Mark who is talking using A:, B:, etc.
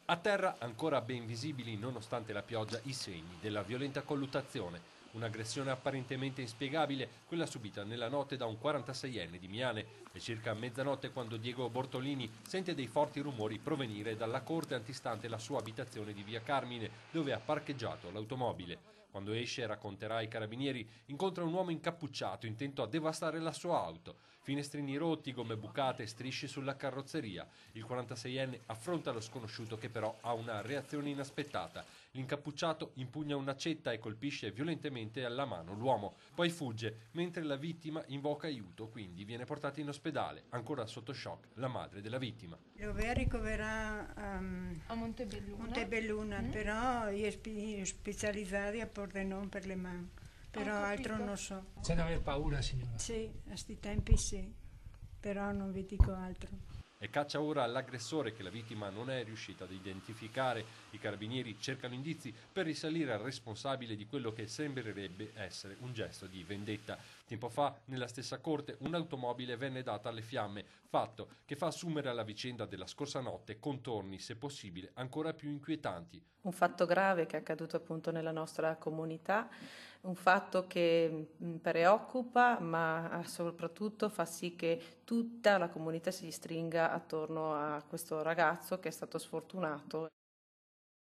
A: A terra ancora ben visibili nonostante la pioggia i segni della violenta colluttazione. Un'aggressione apparentemente inspiegabile, quella subita nella notte da un 46enne di Miane. È circa mezzanotte quando Diego Bortolini sente dei forti rumori provenire dalla corte antistante la sua abitazione di via Carmine, dove ha parcheggiato l'automobile. Quando esce, racconterà ai carabinieri, incontra un uomo incappucciato intento a devastare la sua auto. Finestrini rotti, gomme bucate e strisce sulla carrozzeria. Il 46enne affronta lo sconosciuto che però ha una reazione inaspettata. L'incappucciato impugna un'accetta e colpisce violentemente alla mano l'uomo. Poi fugge, mentre la vittima invoca aiuto, quindi viene portata in ospedale. Ancora sotto shock la madre della vittima.
B: Lo vai a ricoverare
C: A Montebelluna.
B: Montebelluna, però io specializzati a Pordenone per le mani, però altro non so.
D: C'è da aver paura, signora.
B: Sì, a sti tempi sì, però non vi dico altro.
A: E caccia ora l'aggressore che la vittima non è riuscita ad identificare. I carabinieri cercano indizi per risalire al responsabile di quello che sembrerebbe essere un gesto di vendetta. Tempo fa, nella stessa corte, un'automobile venne data alle fiamme, fatto che fa assumere alla vicenda della scorsa notte contorni, se possibile, ancora più inquietanti.
E: Un fatto grave che è accaduto appunto nella nostra comunità, un fatto che preoccupa, ma soprattutto fa sì che tutta la comunità si stringa attorno a questo ragazzo che è stato sfortunato.